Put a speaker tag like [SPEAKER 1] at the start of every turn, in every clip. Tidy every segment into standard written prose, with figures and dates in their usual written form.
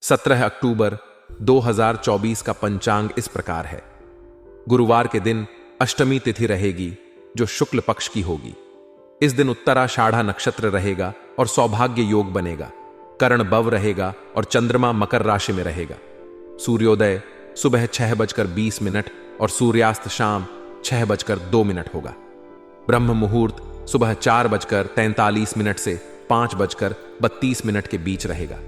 [SPEAKER 1] 17 अक्टूबर 2024 का पंचांग इस प्रकार है। गुरुवार के दिन अष्टमी तिथि रहेगी जो शुक्ल पक्ष की होगी। इस दिन उत्तराषाढ़ा नक्षत्र रहेगा और सौभाग्य योग बनेगा। कर्ण बव रहेगा और चंद्रमा मकर राशि में रहेगा। सूर्योदय सुबह 6:20 और सूर्यास्त शाम 6:02 होगा। ब्रह्म मुहूर्त सुबह 4:43 से 5:32 के बीच रहेगा।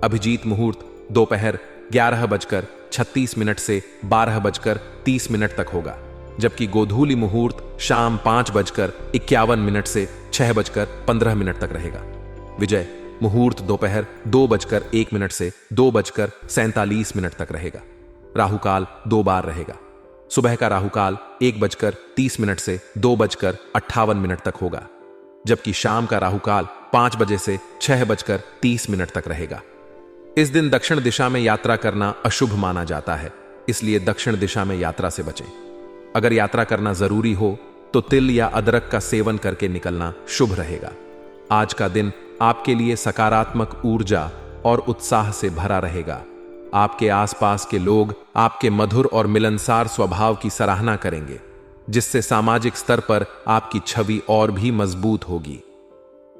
[SPEAKER 1] अभिजीत मुहूर्त दोपहर 11:36 से 12:30 तक होगा, जबकि गोधूली मुहूर्त शाम 5:51 से 6:15 तक रहेगा। विजय मुहूर्त दोपहर 2:01 से 2:47 तक रहेगा। राहुकाल 2 बार रहेगा। सुबह का राहुकाल 1:30 से 2:58 तक होगा, जबकि शाम का राहुकाल 5 बजे से 6:30 तक रहेगा। इस दिन दक्षिण दिशा में यात्रा करना अशुभ माना जाता है, इसलिए दक्षिण दिशा में यात्रा से बचें। अगर यात्रा करना जरूरी हो तो तिल या अदरक का सेवन करके निकलना शुभ रहेगा। आज का दिन आपके लिए सकारात्मक ऊर्जा और उत्साह से भरा रहेगा। आपके आसपास के लोग आपके मधुर और मिलनसार स्वभाव की सराहना करेंगे, जिससे सामाजिक स्तर पर आपकी छवि और भी मजबूत होगी।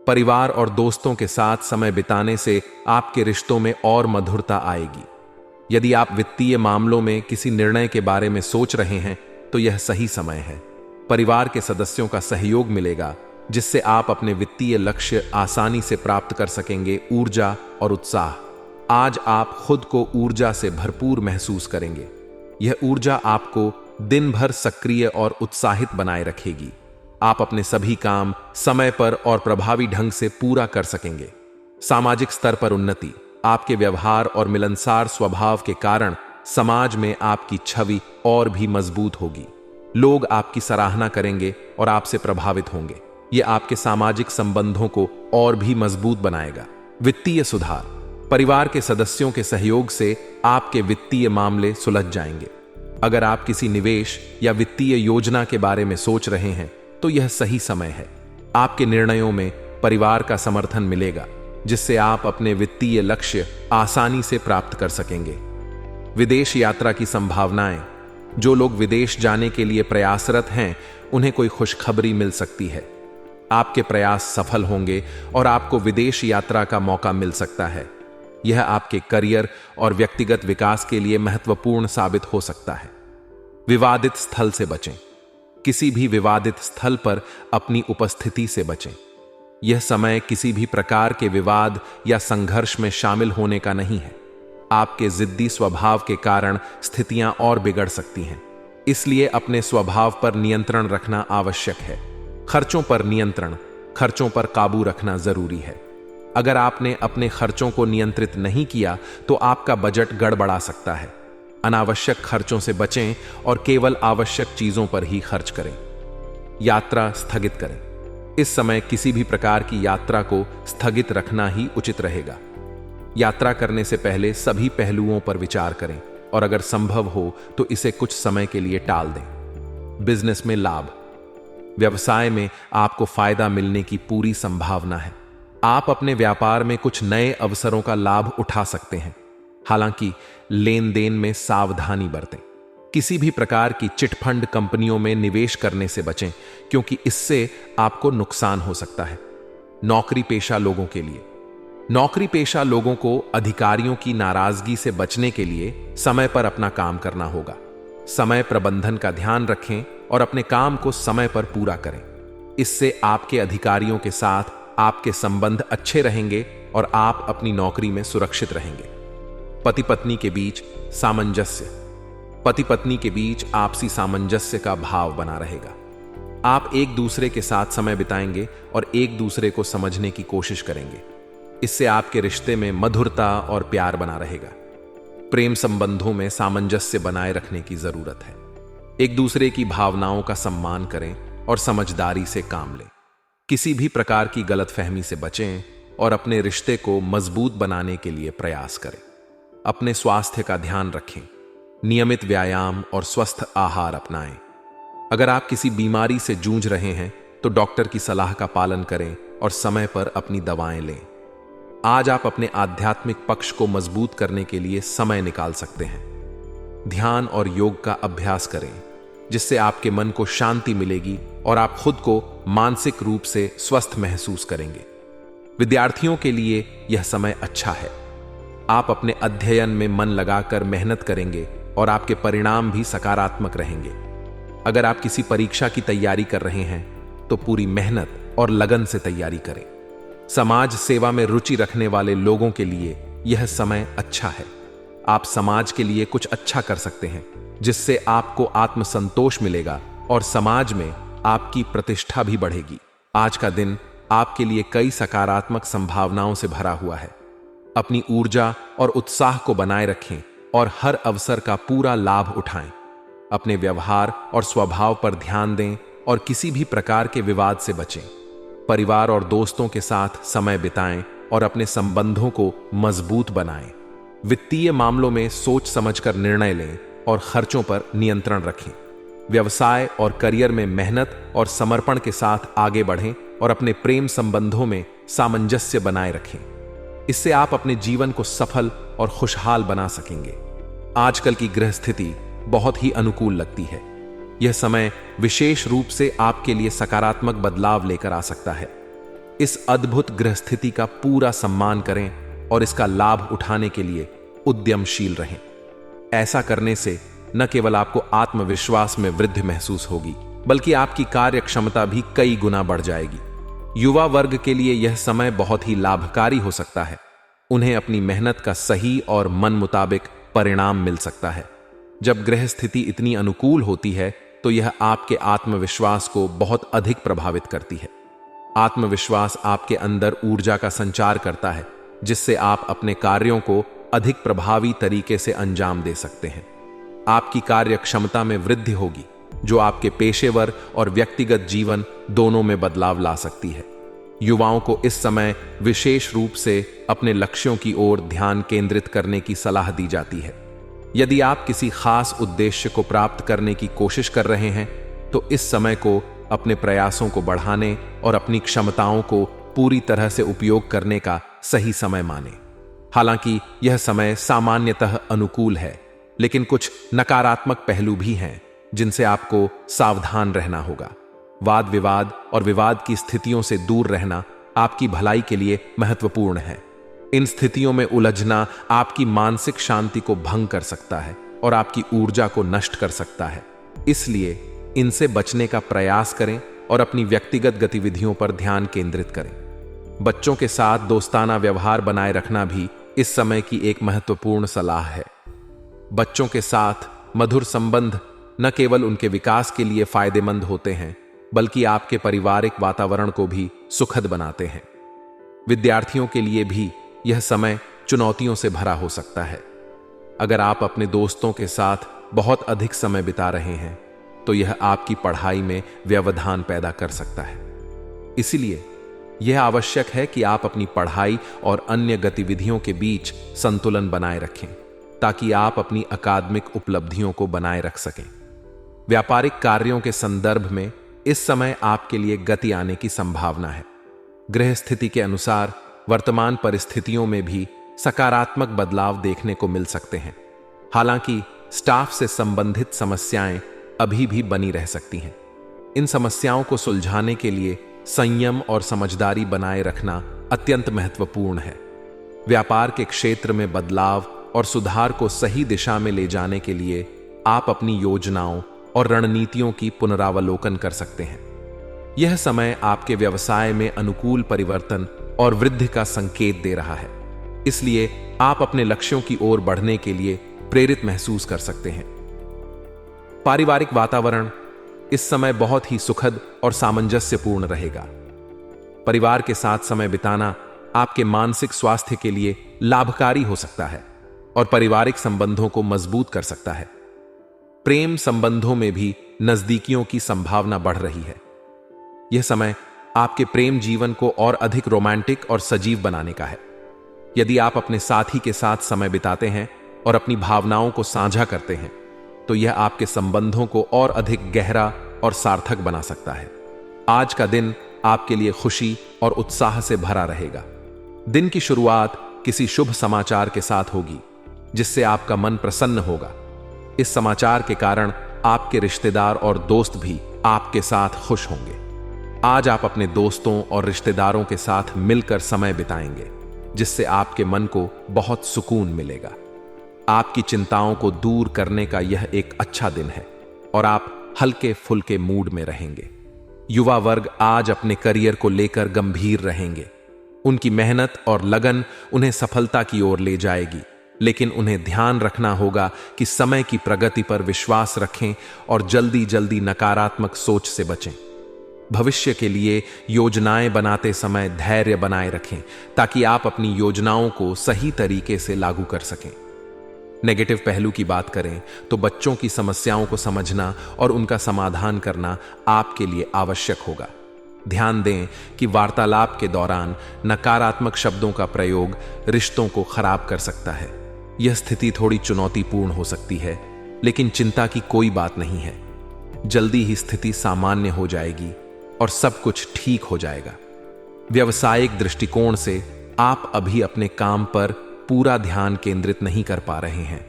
[SPEAKER 1] परिवार और दोस्तों के साथ समय बिताने से आपके रिश्तों में और मधुरता आएगी। यदि आप वित्तीय मामलों में किसी निर्णय के बारे में सोच रहे हैं तो यह सही समय है। परिवार के सदस्यों का सहयोग मिलेगा, जिससे आप अपने वित्तीय लक्ष्य आसानी से प्राप्त कर सकेंगे। ऊर्जा और उत्साह, आज आप खुद को ऊर्जा से भरपूर महसूस करेंगे। यह ऊर्जा आपको दिन भर सक्रिय और उत्साहित बनाए रखेगी। आप अपने सभी काम समय पर और प्रभावी ढंग से पूरा कर सकेंगे। सामाजिक स्तर पर उन्नति, आपके व्यवहार और मिलनसार स्वभाव के कारण समाज में आपकी छवि और भी मजबूत होगी। लोग आपकी सराहना करेंगे और आपसे प्रभावित होंगे। यह आपके सामाजिक संबंधों को और भी मजबूत बनाएगा। वित्तीय सुधार, परिवार के सदस्यों के सहयोग से आपके वित्तीय मामले सुलझ जाएंगे। अगर आप किसी निवेश या वित्तीय योजना के बारे में सोच रहे हैं तो यह सही समय है। आपके निर्णयों में परिवार का समर्थन मिलेगा, जिससे आप अपने वित्तीय लक्ष्य आसानी से प्राप्त कर सकेंगे। विदेश यात्रा की संभावनाएं, जो लोग विदेश जाने के लिए प्रयासरत हैं उन्हें कोई खुशखबरी मिल सकती है। आपके प्रयास सफल होंगे और आपको विदेश यात्रा का मौका मिल सकता है। यह आपके करियर और व्यक्तिगत विकास के लिए महत्वपूर्ण साबित हो सकता है। विवादित स्थल से बचें, किसी भी विवादित स्थल पर अपनी उपस्थिति से बचें। यह समय किसी भी प्रकार के विवाद या संघर्ष में शामिल होने का नहीं है। आपके जिद्दी स्वभाव के कारण स्थितियां और बिगड़ सकती हैं, इसलिए अपने स्वभाव पर नियंत्रण रखना आवश्यक है। खर्चों पर नियंत्रण, खर्चों पर काबू रखना जरूरी है। अगर आपने अपने खर्चों को नियंत्रित नहीं किया तो आपका बजट गड़बड़ा सकता है। अनावश्यक खर्चों से बचें और केवल आवश्यक चीजों पर ही खर्च करें। यात्रा स्थगित करें। इस समय किसी भी प्रकार की यात्रा को स्थगित रखना ही उचित रहेगा। यात्रा करने से पहले सभी पहलुओं पर विचार करें और अगर संभव हो तो इसे कुछ समय के लिए टाल दें। बिजनेस में लाभ, व्यवसाय में आपको फायदा मिलने की पूरी संभावना है। आप अपने व्यापार में कुछ नए अवसरों का लाभ उठा सकते हैं। हालांकि लेन देन में सावधानी बरतें। किसी भी प्रकार की चिटफंड कंपनियों में निवेश करने से बचें, क्योंकि इससे आपको नुकसान हो सकता है। नौकरी पेशा लोगों के लिए, नौकरी पेशा लोगों को अधिकारियों की नाराजगी से बचने के लिए समय पर अपना काम करना होगा। समय प्रबंधन का ध्यान रखें और अपने काम को समय पर पूरा करें। इससे आपके अधिकारियों के साथ आपके संबंध अच्छे रहेंगे और आप अपनी नौकरी में सुरक्षित रहेंगे। पति पत्नी के बीच सामंजस्य, पति पत्नी के बीच आपसी सामंजस्य का भाव बना रहेगा। आप एक दूसरे के साथ समय बिताएंगे और एक दूसरे को समझने की कोशिश करेंगे। इससे आपके रिश्ते में मधुरता और प्यार बना रहेगा। प्रेम संबंधों में सामंजस्य बनाए रखने की जरूरत है। एक दूसरे की भावनाओं का सम्मान करें और समझदारी से काम लें। किसी भी प्रकार की गलतफहमी से बचें और अपने रिश्ते को मजबूत बनाने के लिए प्रयास करें। अपने स्वास्थ्य का ध्यान रखें। नियमित व्यायाम और स्वस्थ आहार अपनाएं। अगर आप किसी बीमारी से जूझ रहे हैं तो डॉक्टर की सलाह का पालन करें और समय पर अपनी दवाएं लें। आज आप अपने आध्यात्मिक पक्ष को मजबूत करने के लिए समय निकाल सकते हैं। ध्यान और योग का अभ्यास करें, जिससे आपके मन को शांति मिलेगी और आप खुद को मानसिक रूप से स्वस्थ महसूस करेंगे। विद्यार्थियों के लिए यह समय अच्छा है। आप अपने अध्ययन में मन लगाकर मेहनत करेंगे और आपके परिणाम भी सकारात्मक रहेंगे। अगर आप किसी परीक्षा की तैयारी कर रहे हैं तो पूरी मेहनत और लगन से तैयारी करें। समाज सेवा में रुचि रखने वाले लोगों के लिए यह समय अच्छा है। आप समाज के लिए कुछ अच्छा कर सकते हैं, जिससे आपको आत्मसंतोष मिलेगा और समाज में आपकी प्रतिष्ठा भी बढ़ेगी। आज का दिन आपके लिए कई सकारात्मक संभावनाओं से भरा हुआ है। अपनी ऊर्जा और उत्साह को बनाए रखें और हर अवसर का पूरा लाभ उठाएं। अपने व्यवहार और स्वभाव पर ध्यान दें और किसी भी प्रकार के विवाद से बचें। परिवार और दोस्तों के साथ समय बिताएं और अपने संबंधों को मजबूत बनाएं। वित्तीय मामलों में सोच समझकर निर्णय लें और खर्चों पर नियंत्रण रखें। व्यवसाय और करियर में मेहनत और समर्पण के साथ आगे बढ़ें और अपने प्रेम संबंधों में सामंजस्य बनाए रखें। इससे आप अपने जीवन को सफल और खुशहाल बना सकेंगे। आजकल की ग्रह स्थिति बहुत ही अनुकूल लगती है। यह समय विशेष रूप से आपके लिए सकारात्मक बदलाव लेकर आ सकता है। इस अद्भुत ग्रह स्थिति का पूरा सम्मान करें और इसका लाभ उठाने के लिए उद्यमशील रहें। ऐसा करने से न केवल आपको आत्मविश्वास में वृद्धि महसूस होगी, बल्कि आपकी कार्य क्षमता भी कई गुना बढ़ जाएगी। युवा वर्ग के लिए यह समय बहुत ही लाभकारी हो सकता है। उन्हें अपनी मेहनत का सही और मन मुताबिक परिणाम मिल सकता है। जब ग्रह स्थिति इतनी अनुकूल होती है तो यह आपके आत्मविश्वास को बहुत अधिक प्रभावित करती है। आत्मविश्वास आपके अंदर ऊर्जा का संचार करता है, जिससे आप अपने कार्यों को अधिक प्रभावी तरीके से अंजाम दे सकते हैं। आपकी कार्य क्षमता में वृद्धि होगी, जो आपके पेशेवर और व्यक्तिगत जीवन दोनों में बदलाव ला सकती है। युवाओं को इस समय विशेष रूप से अपने लक्ष्यों की ओर ध्यान केंद्रित करने की सलाह दी जाती है। यदि आप किसी खास उद्देश्य को प्राप्त करने की कोशिश कर रहे हैं तो इस समय को अपने प्रयासों को बढ़ाने और अपनी क्षमताओं को पूरी तरह से उपयोग करने का सही समय माने। हालांकि यह समय सामान्यतः अनुकूल है, लेकिन कुछ नकारात्मक पहलू भी हैं जिनसे आपको सावधान रहना होगा। वाद विवाद और विवाद की स्थितियों से दूर रहना आपकी भलाई के लिए महत्वपूर्ण है। इन स्थितियों में उलझना आपकी मानसिक शांति को भंग कर सकता है और आपकी ऊर्जा को नष्ट कर सकता है। इसलिए इनसे बचने का प्रयास करें और अपनी व्यक्तिगत गतिविधियों पर ध्यान केंद्रित करें। बच्चों के साथ दोस्ताना व्यवहार बनाए रखना भी इस समय की एक महत्वपूर्ण सलाह है। बच्चों के साथ मधुर संबंध न केवल उनके विकास के लिए फायदेमंद होते हैं, बल्कि आपके पारिवारिक वातावरण को भी सुखद बनाते हैं। विद्यार्थियों के लिए भी यह समय चुनौतियों से भरा हो सकता है। अगर आप अपने दोस्तों के साथ बहुत अधिक समय बिता रहे हैं तो यह आपकी पढ़ाई में व्यवधान पैदा कर सकता है। इसलिए यह आवश्यक है कि आप अपनी पढ़ाई और अन्य गतिविधियों के बीच संतुलन बनाए रखें, ताकि आप अपनी अकादमिक उपलब्धियों को बनाए रख सकें। व्यापारिक कार्यों के संदर्भ में इस समय आपके लिए गति आने की संभावना है। ग्रह स्थिति के अनुसार वर्तमान परिस्थितियों में भी सकारात्मक बदलाव देखने को मिल सकते हैं। हालांकि स्टाफ से संबंधित समस्याएं अभी भी बनी रह सकती हैं। इन समस्याओं को सुलझाने के लिए संयम और समझदारी बनाए रखना अत्यंत महत्वपूर्ण है। व्यापार के क्षेत्र में बदलाव और सुधार को सही दिशा में ले जाने के लिए आप अपनी योजनाओं और रणनीतियों की पुनरावलोकन कर सकते हैं। यह समय आपके व्यवसाय में अनुकूल परिवर्तन और वृद्धि का संकेत दे रहा है। इसलिए आप अपने लक्ष्यों की ओर बढ़ने के लिए प्रेरित महसूस कर सकते हैं। पारिवारिक वातावरण इस समय बहुत ही सुखद और सामंजस्यपूर्ण रहेगा। परिवार के साथ समय बिताना आपके मानसिक स्वास्थ्य के लिए लाभकारी हो सकता है और पारिवारिक संबंधों को मजबूत कर सकता है। प्रेम संबंधों में भी नजदीकियों की संभावना बढ़ रही है। यह समय आपके प्रेम जीवन को और अधिक रोमांटिक और सजीव बनाने का है। यदि आप अपने साथी के साथ समय बिताते हैं और अपनी भावनाओं को साझा करते हैं तो यह आपके संबंधों को और अधिक गहरा और सार्थक बना सकता है। आज का दिन आपके लिए खुशी और उत्साह से भरा रहेगा। दिन की शुरुआत किसी शुभ समाचार के साथ होगी जिससे आपका मन प्रसन्न होगा। इस समाचार के कारण आपके रिश्तेदार और दोस्त भी आपके साथ खुश होंगे। आज आप अपने दोस्तों और रिश्तेदारों के साथ मिलकर समय बिताएंगे जिससे आपके मन को बहुत सुकून मिलेगा। आपकी चिंताओं को दूर करने का यह एक अच्छा दिन है और आप हल्के फुल्के मूड में रहेंगे। युवा वर्ग आज अपने करियर को लेकर गंभीर रहेंगे। उनकी मेहनत और लगन उन्हें सफलता की ओर ले जाएगी, लेकिन उन्हें ध्यान रखना होगा कि समय की प्रगति पर विश्वास रखें और जल्दी जल्दी नकारात्मक सोच से बचें। भविष्य के लिए योजनाएं बनाते समय धैर्य बनाए रखें ताकि आप अपनी योजनाओं को सही तरीके से लागू कर सकें। नेगेटिव पहलू की बात करें तो बच्चों की समस्याओं को समझना और उनका समाधान करना आपके लिए आवश्यक होगा। ध्यान दें कि वार्तालाप के दौरान नकारात्मक शब्दों का प्रयोग रिश्तों को खराब कर सकता है। यह स्थिति थोड़ी चुनौतीपूर्ण हो सकती है, लेकिन चिंता की कोई बात नहीं है। जल्दी ही स्थिति सामान्य हो जाएगी और सब कुछ ठीक हो जाएगा। व्यावसायिक दृष्टिकोण से आप अभी अपने काम पर पूरा ध्यान केंद्रित नहीं कर पा रहे हैं।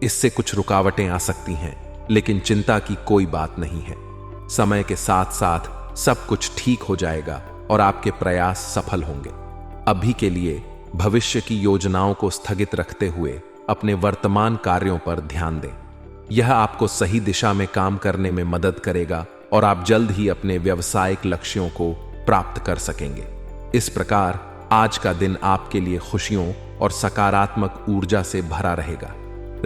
[SPEAKER 1] इससे कुछ रुकावटें आ सकती हैं, लेकिन चिंता की कोई बात नहीं है। समय के साथ साथ सब कुछ ठीक हो जाएगा और आपके प्रयास सफल होंगे। अभी के लिए भविष्य की योजनाओं को स्थगित रखते हुए अपने वर्तमान कार्यों पर ध्यान दें। यह आपको सही दिशा में काम करने में मदद करेगा और आप जल्द ही अपने व्यावसायिक लक्ष्यों को प्राप्त कर सकेंगे। इस प्रकार आज का दिन आपके लिए खुशियों और सकारात्मक ऊर्जा से भरा रहेगा।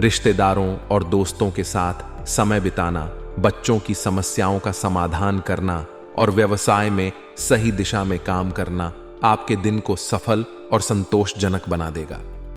[SPEAKER 1] रिश्तेदारों और दोस्तों के साथ समय बिताना, बच्चों की समस्याओं का समाधान करना और व्यवसाय में सही दिशा में काम करना आपके दिन को सफल और संतोषजनक बना देगा।